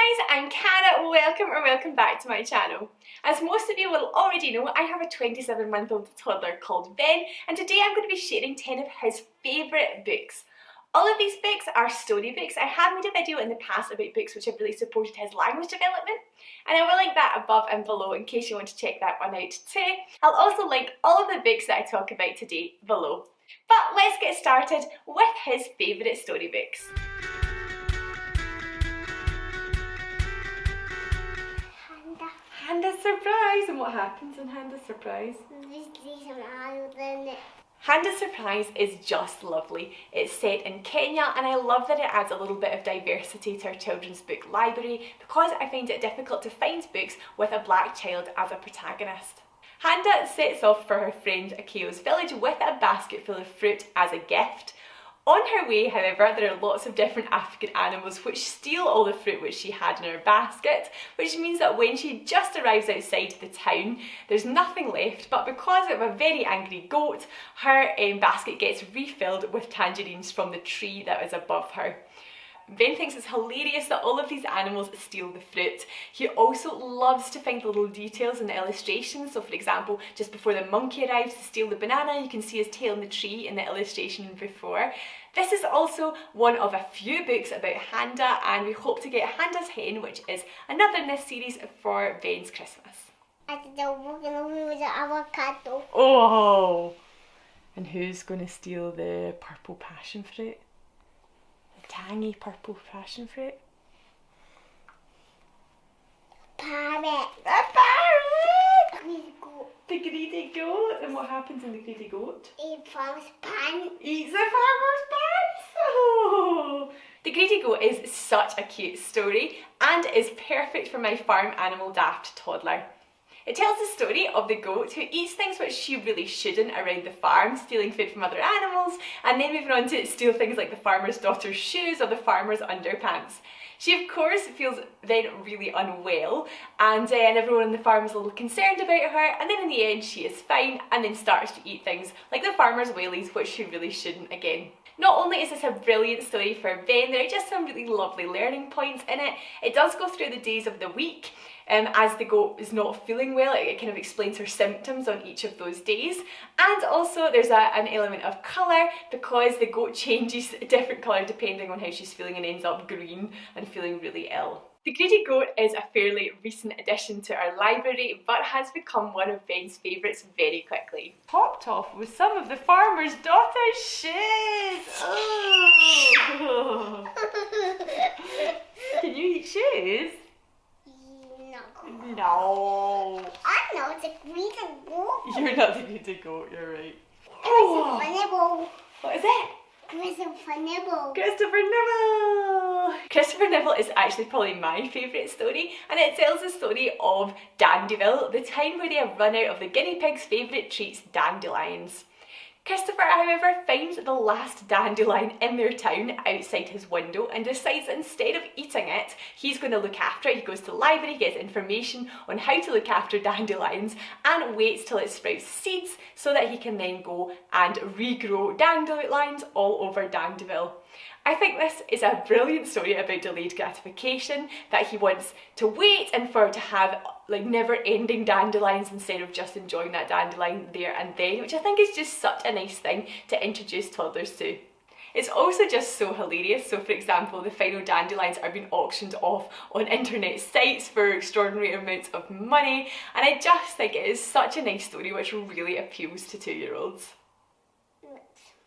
guys, I'm Cara. Welcome back to my channel. As most of you will already know, I have a 27-month-old toddler called Ben, and today I'm going to be sharing 10 of his favourite books. All of these books are storybooks. I have made a video in the past about books which have really supported his language development, and I will link that above and below in case you want to check that one out too. I'll also link all of the books that I talk about today below. But let's get started with his favourite storybooks. Handa's Surprise! And what happens in Handa's Surprise? Handa's Surprise is just lovely. It's set in Kenya and I love that it adds a little bit of diversity to our children's book library because I find it difficult to find books with a black child as a protagonist. Handa sets off for her friend Akeo's village with a basket full of fruit as a gift. On her way, however, there are lots of different African animals which steal all the fruit which she had in her basket, which means that when she just arrives outside the town, there's nothing left, but because of a very angry goat, her basket gets refilled with tangerines from the tree that was above her. Ben thinks it's hilarious that all of these animals steal the fruit. He also loves to find little details in the illustrations. So for example, just before the monkey arrives to steal the banana, you can see his tail in the tree in the illustration before. This is also one of a few books about Handa, and we hope to get Handa's Hen, which is another in this series, for Ben's Christmas. Oh! And who's going to steal the purple passion fruit? Tangy purple passion fruit. Parrot. A parrot! Greedy goat. The greedy goat. And what happens in the greedy goat? Eats farmer's pants. Eats the farmer's pants! Oh. The greedy goat is such a cute story and is perfect for my farm animal daft toddler. It tells the story of the goat who eats things which she really shouldn't around the farm, stealing food from other animals, and then moving on to steal things like the farmer's daughter's shoes or the farmer's underpants. She of course feels then really unwell, and everyone on the farm is a little concerned about her, and then in the end she is fine and then starts to eat things like the farmer's whalies, which she really shouldn't again. Not only is this a brilliant story for Ben, there are just some really lovely learning points in it. It does go through the days of the week. As the goat is not feeling well, it kind of explains her symptoms on each of those days. And also there's an element of colour because the goat changes a different colour depending on how she's feeling and ends up green and feeling really ill. The Greedy Goat is a fairly recent addition to our library, but has become one of Ben's favourites very quickly. Topped off with some of the farmer's daughter's shoes! Oh. Can you eat shoes? No. I'm not the greedy goat. You're not the greedy goat, you're right. Christopher Nibble. What is it? Christopher Nibble. Christopher Nibble! Christopher Nibble is actually probably my favourite story, and it tells the story of Dandyville, the town where they have run out of the guinea pig's favourite treats, dandelions. Christopher, however, finds the last dandelion in their town outside his window and decides that instead of eating it, he's going to look after it. He goes to the library, gets information on how to look after dandelions, and waits till it sprouts seeds so that he can then go and regrow dandelions all over Dandyville. I think this is a brilliant story about delayed gratification, that he wants to wait and for to have like never-ending dandelions instead of just enjoying that dandelion there and then, which I think is just such a nice thing to introduce toddlers to. It's also just so hilarious. So for example, the final dandelions are being auctioned off on internet sites for extraordinary amounts of money, and I just think it is such a nice story which really appeals to 2-year-olds.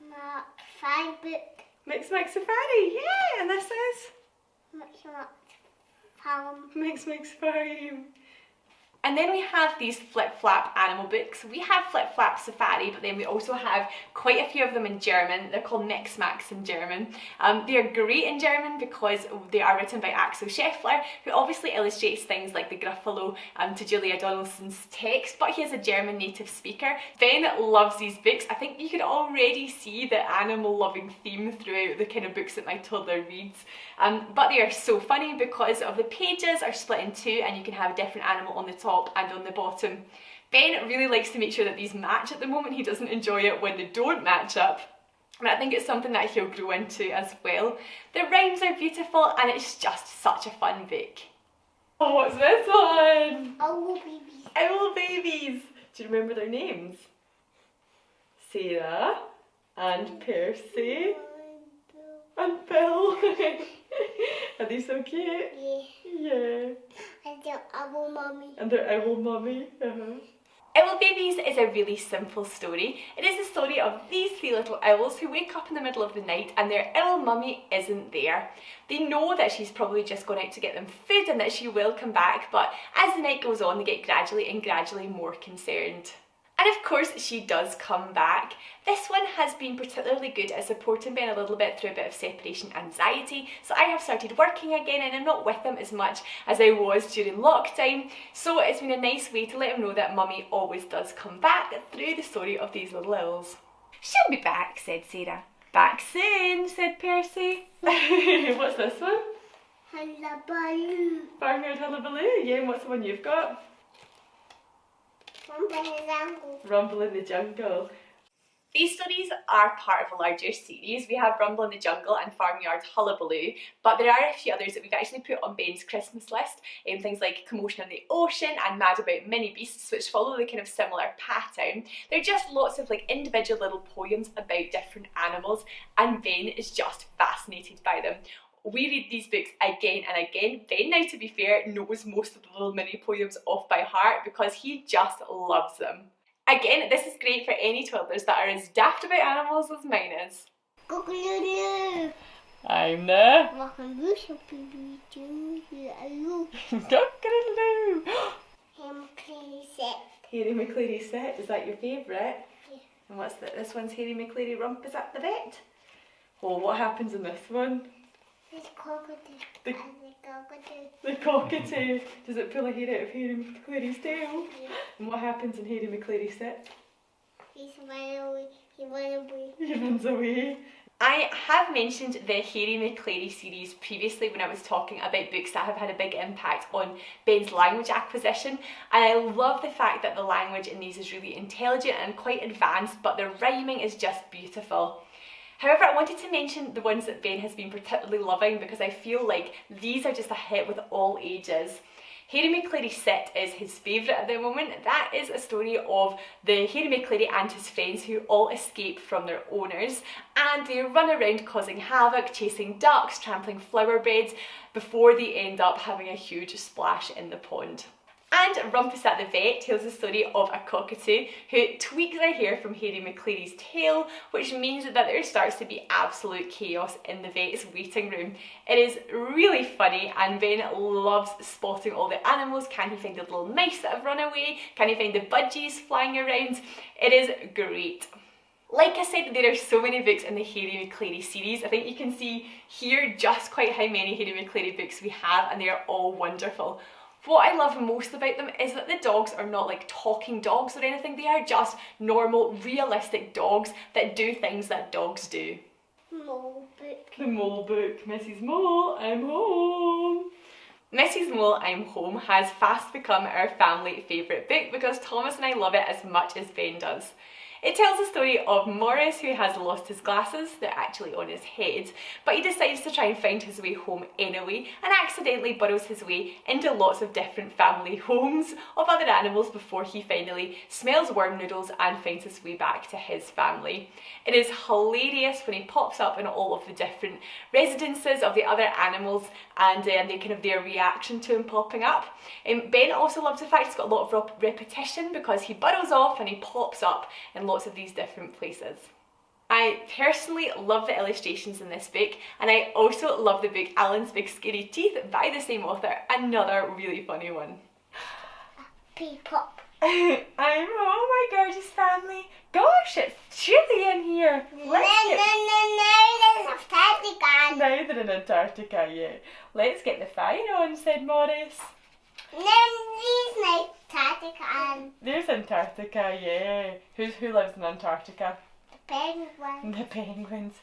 Mark 5 book. Mix Safari, yeah, and this is Mix Farm. And then we have these flip-flap animal books. We have Flip-Flap Safari, but then we also have quite a few of them in German. They're called Mix in German. They are great in German because they are written by Axel Scheffler, who obviously illustrates things like the Gruffalo to Julia Donaldson's text, but he is a German native speaker. Ben loves these books. I think you can already see the animal-loving theme throughout the kind of books that my toddler reads. But they are so funny because of the pages are split in two and you can have a different animal on the top and on the bottom. Ben really likes to make sure that these match at the moment. He doesn't enjoy it when they don't match up. And I think it's something that he'll grow into as well. The rhymes are beautiful and it's just such a fun book. Oh, what's this one? Owl babies. Owl babies. Do you remember their names? Sarah and Percy and Bill. Are they so cute? Yeah. Yeah. And the owl mommy. And their owl mummy. Owl Babies is a really simple story. It is the story of these three little owls who wake up in the middle of the night and their owl mummy isn't there. They know that she's probably just gone out to get them food and that she will come back, but as the night goes on they get gradually more concerned. And of course she does come back. This one has been particularly good at supporting Ben a little bit through a bit of separation anxiety. So I have started working again and I'm not with him as much as I was during lockdown. So it's been a nice way to let him know that mummy always does come back through the story of these little owls. She'll be back, said Sarah. Back soon, said Percy. What's this one? Hulabaloo. Farmyard Hulabaloo. Yeah, and what's the one you've got? Rumble in the jungle. Rumble in the Jungle. These stories are part of a larger series. We have Rumble in the Jungle and Farmyard Hulabaloo, but there are a few others that we've actually put on Ben's Christmas list, things like Commotion in the Ocean and Mad About Mini Beasts, which follow the kind of similar pattern. They're just lots of like individual little poems about different animals, and Ben is just fascinated by them. We read these books again and again. Ben, now to be fair, knows most of the little mini poems off by heart because he just loves them. Again, this is great for any toddlers that are as daft about animals as mine is. Cock-a-doodle-doo. I'm the Maclary shall be doing you. Cock-a-doodle-doo. Maclary set. Harry Maclary set, is that your favourite? Yeah. And what's that? This one's Harry Maclary Rump is at the vet. Oh, what happens in this one? There's cockatoo. The- And the cockatoo. The cockatoo. Does it pull a hair out of Harry Maclary's tail? Yeah. And what happens in Harry Maclary set? He's run away. He ran away. He runs away. I have mentioned the Harry Maclary series previously when I was talking about books that have had a big impact on Ben's language acquisition, and I love the fact that the language in these is really intelligent and quite advanced, but the rhyming is just beautiful. However, I wanted to mention the ones that Ben has been particularly loving because I feel like these are just a hit with all ages. Harry Maclary Sit is his favourite at the moment. That is a story of the Harry Maclary and his friends who all escape from their owners, and they run around causing havoc, chasing ducks, trampling flower beds before they end up having a huge splash in the pond. And Rumpus at the Vet tells the story of a cockatoo who tweaks their hair from Harry Maclary's tail, which means that there starts to be absolute chaos in the vet's waiting room. It is really funny and Ben loves spotting all the animals. Can he find the little mice that have run away? Can he find the budgies flying around? It is great. Like I said, there are so many books in the Harry Maclary series. I think you can see here just quite how many Harry Maclary books we have, and they are all wonderful. What I love most about them is that the dogs are not like talking dogs or anything. They are just normal, realistic dogs that do things that dogs do. Mole book. The Mole book. Mrs. Mole, I'm home. Mrs. Mole, I'm Home has fast become our family favourite book because Thomas and I love it as much as Ben does. It tells the story of Morris, who has lost his glasses. They're actually on his head, but he decides to try and find his way home anyway and accidentally burrows his way into lots of different family homes of other animals before he finally smells worm noodles and finds his way back to his family. It is hilarious when he pops up in all of the different residences of the other animals and their reaction to him popping up. Ben also loves the fact it's got a lot of repetition because he burrows off and he pops up in lots of these different places. I personally love the illustrations in this book, and I also love the book Alan's Big Scary Teeth by the same author, another really funny one. Pop. I'm home, my gorgeous family. Gosh, it's chilly in here. No, there's Antarctica. Now they're in Antarctica, yeah. Let's get the fire on, said Morris. No, there's Antarctica. There's Antarctica, yeah. Who lives in Antarctica? The penguin. The penguins.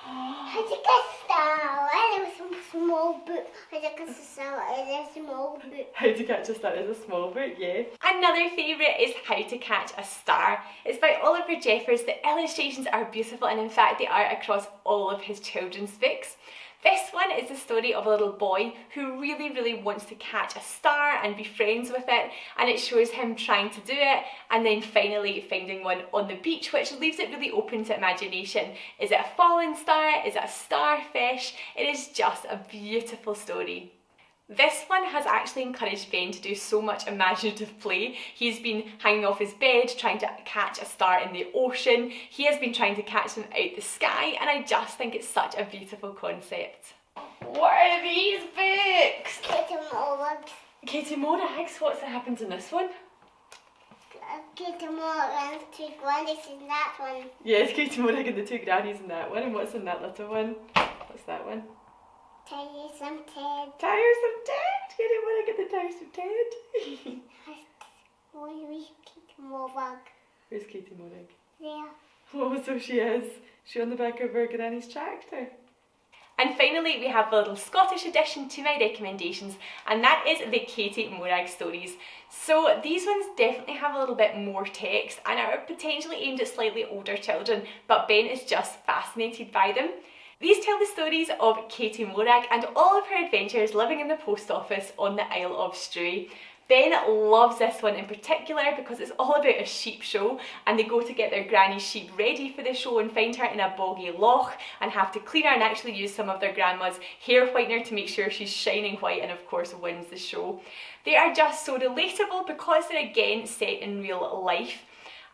I think I saw it was some small book. I think I saw it was a small book. How to Catch a Star is a small book, yeah. Another favourite is How to Catch a Star. It's by Oliver Jeffers. The illustrations are beautiful, and in fact they are across all of his children's books. This one is the story of a little boy who really wants to catch a star and be friends with it, and it shows him trying to do it and then finally finding one on the beach, which leaves it really open to imagination. Is it a falling star? Is it a starfish? It is just a beautiful story. This one has actually encouraged Ben to do so much imaginative play. He's been hanging off his bed trying to catch a star in the ocean. He has been trying to catch them out the sky, and I just think it's such a beautiful concept. What are these books? Katie Morag. Katie Morag's? What's that happens in this one? Katie Morag and two grannies in that one. Yes, Katie Morag and the two grannies in that one. And what's in that little one? What's that one? Tiresome Ted. Tiresome Ted? Katie Morag and the Tiresome Ted. Where's Katie Morag? Where's Katie Morag? There. Oh, so she is. She on the back of her granny's tractor. And finally, we have a little Scottish addition to my recommendations, and that is the Katie Morag stories. So these ones definitely have a little bit more text and are potentially aimed at slightly older children, but Ben is just fascinated by them. These tell the stories of Katie Morag and all of her adventures living in the post office on the Isle of Stray. Ben loves this one in particular because it's all about a sheep show, and they go to get their granny's sheep ready for the show and find her in a boggy loch and have to clean her and actually use some of their grandma's hair whitener to make sure she's shining white, and of course wins the show. They are just so relatable because they're again set in real life.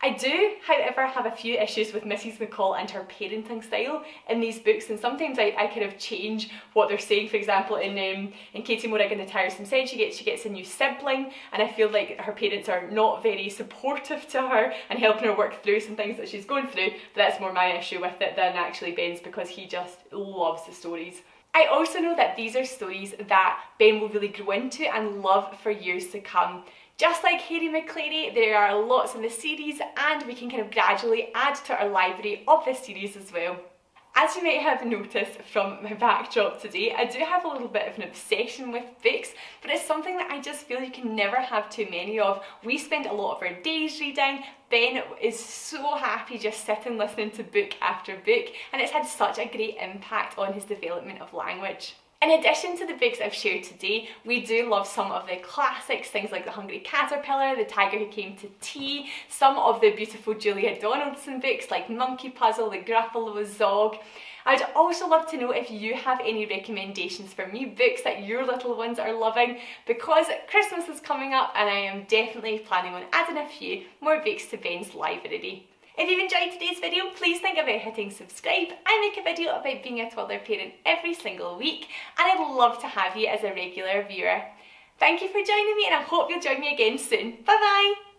I do, however, have a few issues with Mrs. McCall and her parenting style in these books, and sometimes I kind of change what they're saying. For example, in Katie Morag and the Tiresome Ted, she gets a new sibling, and I feel like her parents are not very supportive to her and helping her work through some things that she's going through, but that's more my issue with it than actually Ben's, because he just loves the stories. I also know that these are stories that Ben will really grow into and love for years to come. Just like Harry Maclary, there are lots in the series, and we can kind of gradually add to our library of this series as well. As you might have noticed from my backdrop today, I do have a little bit of an obsession with books, but it's something that I just feel you can never have too many of. We spend a lot of our days reading. Ben is so happy just sitting listening to book after book, and it's had such a great impact on his development of language. In addition to the books I've shared today, we do love some of the classics, things like The Hungry Caterpillar, The Tiger Who Came to Tea, some of the beautiful Julia Donaldson books like Monkey Puzzle, The Gruffalo Zog. I'd also love to know if you have any recommendations for me, books that your little ones are loving, because Christmas is coming up and I am definitely planning on adding a few more books to Ben's library. If you've enjoyed today's video, please think about hitting subscribe. I make a video about being a toddler parent every single week, and I'd love to have you as a regular viewer. Thank you for joining me, and I hope you'll join me again soon. Bye bye!